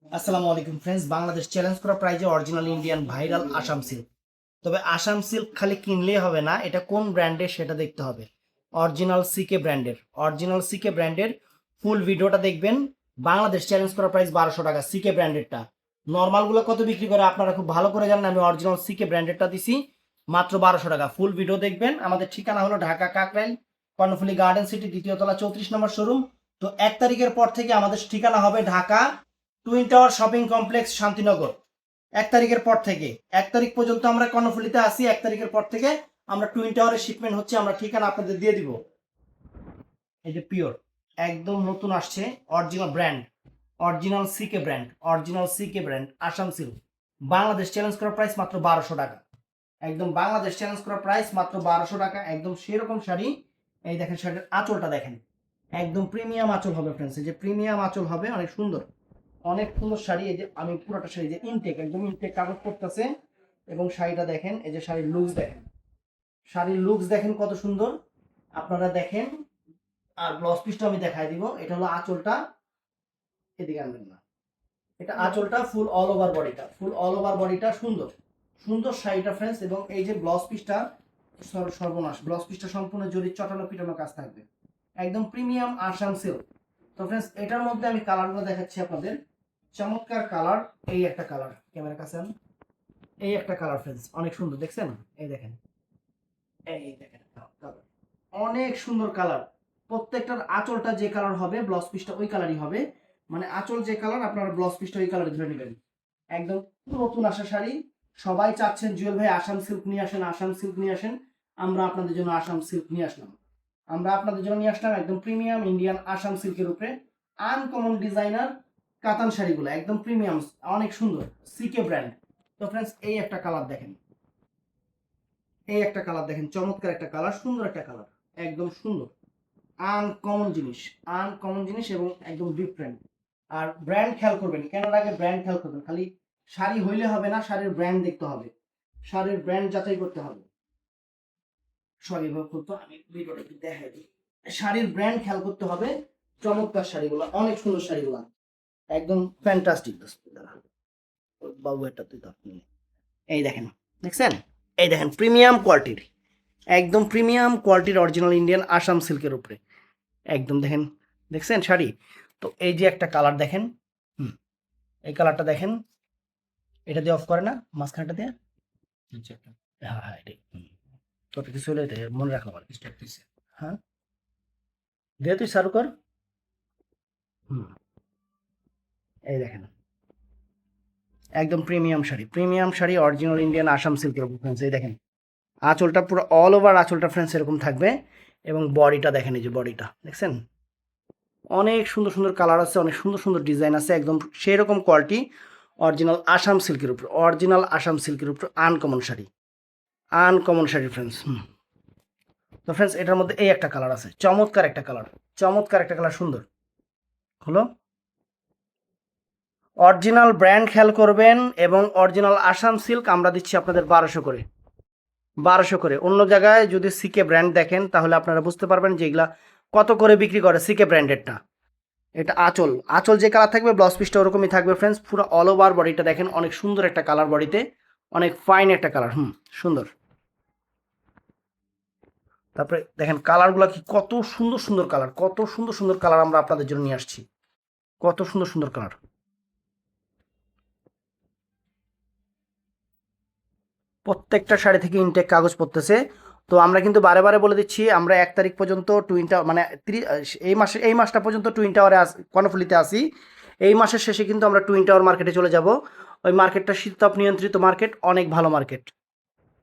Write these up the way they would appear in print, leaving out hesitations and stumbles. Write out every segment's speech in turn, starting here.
আসসালামু আলাইকুম friends, Bangladesh challenge করা প্রাইজে original Indian viral Assam silk. তবে আসাম সিল্ক খালি কিনলেই হবে না, এটা কোন ব্র্যান্ডের সেটা দেখতে হবে। অরিজিনাল সিকে ব্র্যান্ডের ফুল ভিডিওটা দেখবেন। বাংলাদেশ চ্যালেঞ্জ করা প্রাইস 1200 টাকা সিকে ব্র্যান্ডেরটা। নর্মালগুলো কত বিক্রি করে আপনারা খুব ভালো করে জানেন। আমি অরিজিনাল সিকে ব্র্যান্ডেরটা দিছি মাত্র 1200 টাকা। ফুল ভিডিও দেখবেন। আমাদের ঠিকানা হলো ঢাকা কাকরাইল, কর্ণফুলী গার্ডেন সিটি, দ্বিতীয় তলা, 34 নম্বর শোরুম। তো 1 তারিখের পর থেকে আমাদের ঠিকানা হবে Dhaka twin tower shopping complex, Shantinagar. 1 তারিখের পর থেকে 1 তারিখ পর্যন্ত আমরা কর্ণফুলীতে আসি। 1 তারিখের পর থেকে আমরা টুইন টাওয়ারের শিপমেন্ট হচ্ছে, আমরা ঠিকানা আপনাদের দিয়ে দিব। এই যে পিওর একদম নতুন আসছে original CK brand Assam silk. Bangladesh challenge করা প্রাইস মাত্র 1200 টাকা। একদম বাংলাদেশ চ্যালেঞ্জ করা প্রাইস মাত্র 1200 টাকা। একদম সেরকম শাড়ি। এই দেখেন শাড়ির আঁচলটা দেখেন, একদম প্রিমিয়াম আঁচল হবে ফ্রেন্ডস। এই যে প্রিমিয়াম আঁচল হবে, অনেক সুন্দর অনেক সুন্দর শাড়ি। এই যে আমি পুরোটা শাড়ি যে ইনটেক, একদম ইনটেক কাগজ করতেছে। এবং শাড়িটা দেখেন, এই যে শাড়ির লুকস দেখেন কত সুন্দর, আপনারা দেখেন। আর ব্লাউজ পিসটা আমি দেখাই দিব। এটা হলো আঁচলটা, এদিকে আনবেন না, এটা আঁচলটা ফুল অল ওভার বডিটা সুন্দর সুন্দর শাড়িটা ফ্রেন্ডস। এবং এই যে ব্লাউজ পিসটা, সর্বনাশ, ব্লাউজ পিসটা সম্পূর্ণ জরি চটানো পিটানো কাজ থাকবে, একদম প্রিমিয়াম আসাম সিল্ক। তো ফ্রেন্ডস এটার মধ্যে আমি কালারগুলো দেখাচ্ছি আপনাদের। চমৎকার কালার। এই একটা কালার, ক্যামেরার কাছে আন। এই একটা কালার ফ্রেন্ডস, অনেক সুন্দর, দেখছেন? এই দেখেন, এই দেখেন কালার, অনেক সুন্দর কালার। প্রত্যেকটার আঁচলটা যে কালার হবে, ব্লাউজ পিসটা ওই কালারই হবে। মানে আঁচল যে কালার, আপনারা ব্লাউজ পিসটা ওই কালারে ধরে নেবেন। একদম নতুন আসা শাড়ি। সবাই চাচ্ছেন জুয়েল ভাই আসাম সিল্ক নিয়ে আসেন, আসাম সিল্ক নিয়ে আসেন। আমরা আপনাদের জন্য আসাম সিল্ক নিয়ে আসলাম। একদম প্রিমিয়াম ইন্ডিয়ান আসাম সিল্কের উপরে আনকমন ডিজাইনার কাতান শাড়িগুলো, একদম প্রিমিয়াম, অনেক সুন্দর, সিকে ব্র্যান্ড। তো ফ্রেন্ডস এই একটা কালার দেখেন, চমৎকার একটা কালার, সুন্দর একটা কালার, একদম সুন্দর, আনকমন জিনিস এবং একদম ডিফারেন্ট। আর ব্র্যান্ড খেয়াল করবেন, কেনার আগে ব্র্যান্ড খেয়াল করবেন। খালি শাড়ি হইলে হবে না, শাড়ির ব্র্যান্ড দেখতে হবে, শাড়ির ব্র্যান্ড যাচাই করতে হবে। সরি তো আমি ভিডিওটা একটু দেখাই দিই। শাড়ির ব্র্যান্ড খেয়াল করতে হবে। চমৎকার শাড়িগুলো, অনেক সুন্দর শাড়িগুলো, একদম ফ্যান্টাস্টিক। বাবু এটা তুই তো আপনি, এই দেখেন, দেখছেন? এই দেখেন প্রিমিয়াম কোয়ালিটির, একদম প্রিমিয়াম কোয়ালিটির অরিজিনাল ইন্ডিয়ান আসাম সিল্কের উপরে, একদম দেখেন, দেখছেন শাড়ি? তো এই যে একটা কালার দেখেন, হুম, এই কালারটা দেখেন। এটা দিয়ে অফ করে না, মাঝখানটা দিয়ে। হ্যাঁ হ্যাঁ, এটাই। তোর কিছু হলে এটা মনে রাখলাম আর কি। হ্যাঁ, দে তুই চালু কর। হুম, এই দেখেন, একদম premium sari original Indian Assam সিল্কের উপর ফ্রেন্ডস। এই দেখেন আঁচলটা পুরো অল ওভার আঁচলটা ফ্রেন্ডস এরকম থাকবে। এবং বডিটা দেখেন, এই যে বডিটা দেখছেন, অনেক সুন্দর সুন্দর কালার আছে, অনেক সুন্দর সুন্দর ডিজাইন আছে, একদম সেই রকম কোয়ালিটি অরিজিনাল আসাম সিল্কের উপর আনকমন শাড়ি ফ্রেন্ডস। তো ফ্রেন্ডস এটার মধ্যে এই একটা কালার আছে, চমৎকার একটা কালার সুন্দর হলো। অরিজিনাল ব্র্যান্ড খেয়াল করবেন। এবং অরিজিনাল আসাম সিল্ক আমরা দিচ্ছি আপনাদের 1200 করে। অন্য জায়গায় যদি সিকে ব্র্যান্ড দেখেন তাহলে আপনারা বুঝতে পারবেন যে এগুলা কত করে বিক্রি করে সিকে ব্র্যান্ডেরটা। এটা আঁচল যে কালার থাকবে, ব্লাউজ পিসটা ওরকমই থাকবে ফ্রেন্ডস। পুরো অল ওভার বডিটা দেখেন, অনেক সুন্দর একটা কালার বডিতে, অনেক ফাইন একটা কালার, সুন্দর। তারপরে দেখেন কালারগুলো কি, কত সুন্দর সুন্দর কালার আমরা আপনাদের জন্য নিয়ে আসছি, কত সুন্দর সুন্দর কালার। প্রত্যেকটা শাড়ি থেকে ইনটেক কাগজ পড়তেছে। তো আমরা কিন্তু বারে বারে বলে দিচ্ছি, আমরা 1 তারিখ পর্যন্ত টুইন টাওয়ার, মানে এই মাসটা পর্যন্ত টুইন টাওয়ারে কর্ণফুলীতে আসি। এই মাসের শেষে কিন্তু আমরা টুইন টাওয়ার মার্কেটে চলে যাব। ওই মার্কেটটা শীততাপ নিয়ন্ত্রিত মার্কেট, অনেক ভালো মার্কেট।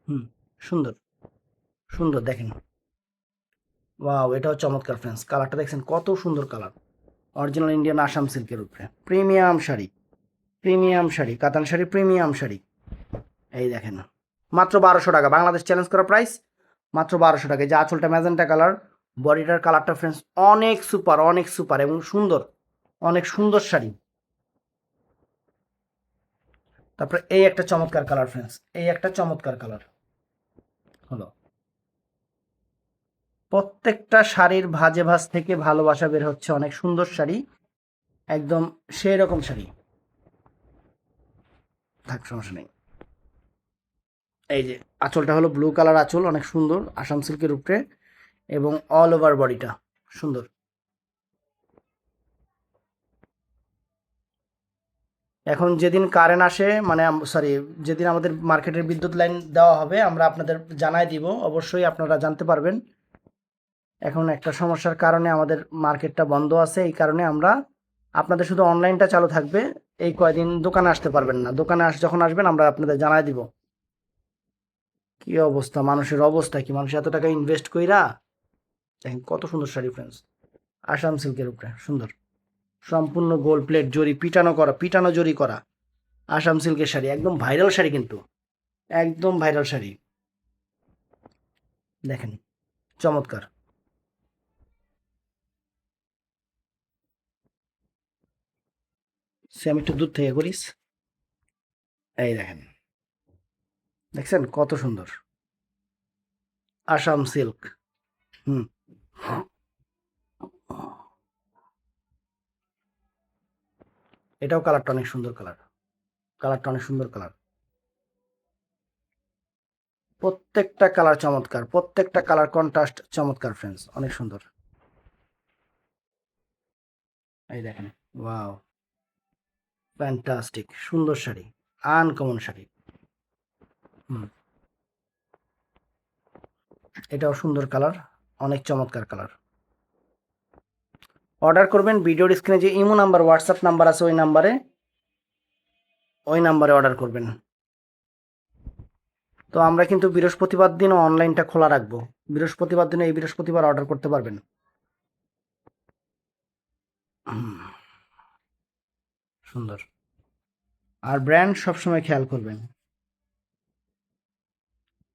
হুম, সুন্দর সুন্দর দেখেন। ওয়াও, এটাও চমৎকার ফ্রেন্ডস, কালারটা দেখছেন কত সুন্দর কালার। অরিজিনাল ইন্ডিয়ান আসাম সিল্কের উপরে প্রিমিয়াম শাড়ি কাতান শাড়ি, প্রিমিয়াম শাড়ি। এই দেখেন মাত্র 1200 টাকা, বাংলাদেশ চ্যালেঞ্জ করা প্রাইস মাত্র 1200 টাকা। যে আঁচলটা ম্যাজেন্টা কালার, বডিটার কালারটা ফ্রেন্ডস অনেক সুপার এবং সুন্দর, অনেক সুন্দর শাড়ি। তারপরে এই একটা চমৎকার কালার ফ্রেন্ডস, এই একটা চমৎকার কালার হলো। প্রত্যেকটা শাড়ির ভাজে ভাজ থেকে ভালোবাসা বের হচ্ছে, অনেক সুন্দর শাড়ি, একদম সেই রকম শাড়ি। থাক, সমস্যা নেই। এই যে আঁচলটা হলো ব্লু কালার আঁচল, অনেক সুন্দর আসাম সিল্কের উপরে, এবং অল ওভার বডিটা সুন্দর। এখন যেদিন কারেন্ট আসে, মানে সরি, যেদিন আমাদের মার্কেটের বিদ্যুৎ লাইন দেওয়া হবে আমরা আপনাদের জানাই দিব, অবশ্যই আপনারা জানতে পারবেন। এখন একটা সমস্যার কারণে আমাদের মার্কেটটা বন্ধ আছে, এই কারণে আমরা আপনাদের শুধু অনলাইনটা চালু থাকবে, এই কয়দিন দোকানে আসতে পারবেন না। দোকানে যখন আসবেন আমরা আপনাদের জানাই দিব। কি অবস্থা, মানুষের অবস্থা কি, মানুষ এত টাকা ইনভেস্ট কইরা, দেখেন কত সুন্দর শাড়ি ফ্রেন্ডস, আসাম সিল্কের উপরে সুন্দর, সম্পূর্ণ গোল্ড প্লেট জরি পিটানো করা, পিটানো জরি করা আসাম সিল্কের শাড়ি, একদম ভাইরাল শাড়ি, কিন্তু একদম ভাইরাল শাড়ি। দেখেন চমৎকার। সে আমি একটু দূর থেকে করিস, এই দেখেন, দেখছেন কত সুন্দর আসাম সিল্ক। হুম, এটাও কালারটা অনেক সুন্দর, কালারটা অনেক সুন্দর কালার, প্রত্যেকটা কালার চমৎকার, প্রত্যেকটা কালার কন্ট্রাস্ট চমৎকার ফ্রেন্ডস, অনেক সুন্দর। এই দেখেন, ওয়াও, ফ্যান্টাস্টিক, সুন্দর শাড়ি, আনকমন শাড়ি। হুম, এটাও সুন্দর কালার, অনেক চমৎকার কালার। অর্ডার করবেন ভিডিওর স্ক্রিনে যে ইমো নাম্বার, হোয়াটসঅ্যাপ নাম্বার আছে, ওই নাম্বারে অর্ডার করবেন। তো আমরা কিন্তু বৃহস্পতিবার দিনও অনলাইনটা খোলা রাখবো, বৃহস্পতিবার দিনে, এই বৃহস্পতিবার অর্ডার করতে পারবেন। সুন্দর। আর ব্র্যান্ড সবসময় খেয়াল করবেন,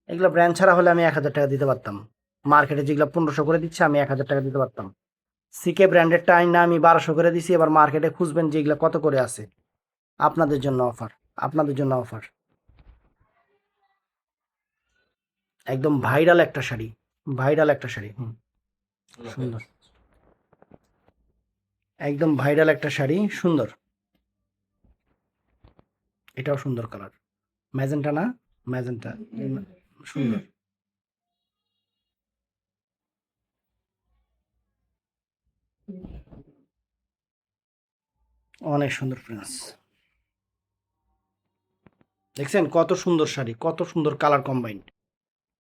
এগুলো ব্র্যান্ড ছাড়া হলে আমি 1000 টাকা দিতে পারতাম, মার্কেটে যেগুলো 1500 করে দিচ্ছে আমি 1000 টাকা দিতে পারতাম। সিকে ব্র্যান্ডেরটা আইন না আমি 1200 করে দিছি, এবার মার্কেটে খুঁজবেন যে এগুলো কত করে আছে। আপনাদের জন্য অফার, আপনাদের জন্য অফার, একদম ভাইরাল একটা শাড়ি, ভাইরাল একটা শাড়ি। হুম, সুন্দর, একদম ভাইরাল একটা শাড়ি, সুন্দর। এটাও সুন্দর কালার, ম্যাজেন্টা না, ম্যাজেন্টা, সুন্দর, অনেক সুন্দর ফ্রেন্ডস। দেখছেন কত সুন্দর শাড়ি, কত সুন্দর কালার কম্বাইন্ড।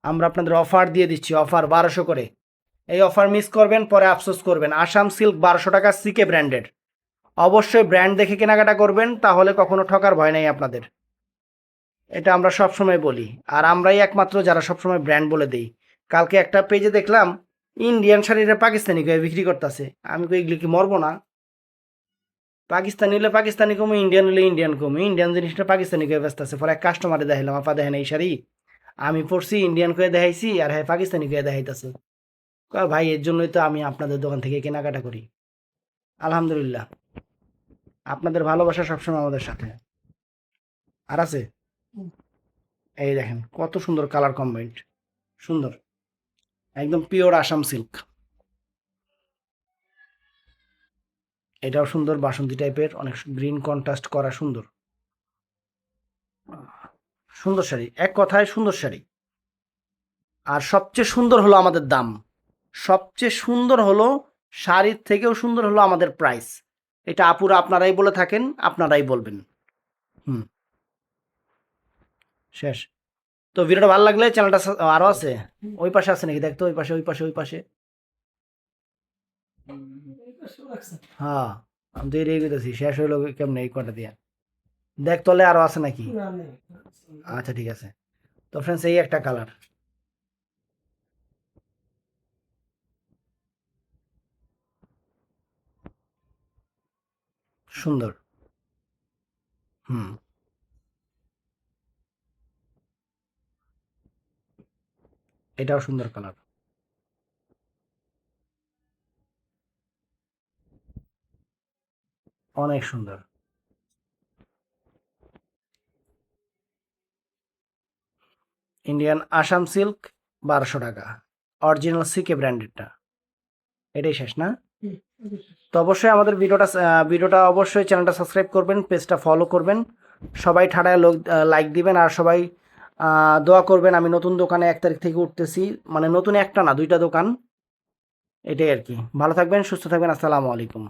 আমরা আপনাদের অফার দিয়ে দিচ্ছি, অফার 1200 করে। এই অফার মিস করবেন পরে আফসোস করবেন। আসাম সিল্ক 1200 টাকা, সিকে ব্র্যান্ডেড, অবশ্যই ব্র্যান্ড দেখে কেনাকাটা করবেন, তাহলে কখনো ঠকার ভয় নাই আপনাদের। এটা আমরা সবসময় বলি, আর আমরাই একমাত্র যারা সবসময় ব্র্যান্ড বলে দেই। কালকে একটা পেজে দেখলাম ইন্ডিয়ান শাড়িটা পাকিস্তানি করে বিক্রি করতেছে, আমি কই এগুলো কি মরবো না? পাকিস্তানি হলে পাকিস্তানি কমে, ইন্ডিয়ান হলে ইন্ডিয়ান কমে, ইন্ডিয়ান জিনিসটা পাকিস্তানি করে ব্যস্ত আছে। পরে এক কাস্টমারে দেখাইলাম, আপা দেখেন এই শাড়ি আমি পরছি, ইন্ডিয়ান করে দেখাইছি, আর হ্যাঁ পাকিস্তানি করে দেখাইতেছে। ভাই এর জন্যই তো আমি আপনাদের দোকান থেকে কেনাকাটা করি। আলহামদুলিল্লাহ, আপনাদের ভালোবাসা সবসময় আমাদের সাথে আর আছে। এই দেখেন কত সুন্দর কালার কম্বাইন্ড, সুন্দর, একদম পিওর আসাম সিল্ক। এটাও সুন্দর, বাসন্তী টাইপের, অনেক গ্রিন কন্ট্রাস্ট করা, সুন্দর, সুন্দর শাড়ি, এক কথায় সুন্দর শাড়ি। আর সবচেয়ে সুন্দর হলো আমাদের দাম, সবচেয়ে সুন্দর হলো, শাড়ির থেকেও সুন্দর হলো আমাদের প্রাইস। এটা আপুরা আপনারাই বলে থাকেন, আপনারাই বলবেন। হুম, শেষ। তো ভিডিওটা ভালো লাগলে চ্যানেলটা আরো আছে, ওই পাশে আছে নাকি দেখতো, ওই পাশে, ওই পাশে, ওই পাশে। হ্যাঁ, আমি তো এড়িয়ে গেছি, শেষ হইলো কেমনে এই কটা দিয়া, দেখ তলে আরো আছে নাকি। আচ্ছা ঠিক আছে। তো ফ্রেন্ডস এই একটা কালার, সুন্দর। হুম, এটাও সুন্দর কালার, অনেক সুন্দর। ইন্ডিয়ান আসাম সিল্ক 1200 টাকা, অরিজিনাল সিকে ব্র্যান্ডেডটা। এটাই শেষ না? তো অবশ্যই আমাদের ভিডিওটা অবশ্যই চ্যানেলটা সাবস্ক্রাইব করবেন, পেজটা ফলো করবেন, সবাই ঠাডায় লাইক দিবেন আর সবাই দোয়া করবেন। আমি নতুন দোকানে 1 তারিখ থেকে উঠতেছি, মানে নতুন একটা না 2টা দোকান, এটাই আর কি। ভালো থাকবেন, সুস্থ থাকবেন, আসসালামু আলাইকুম।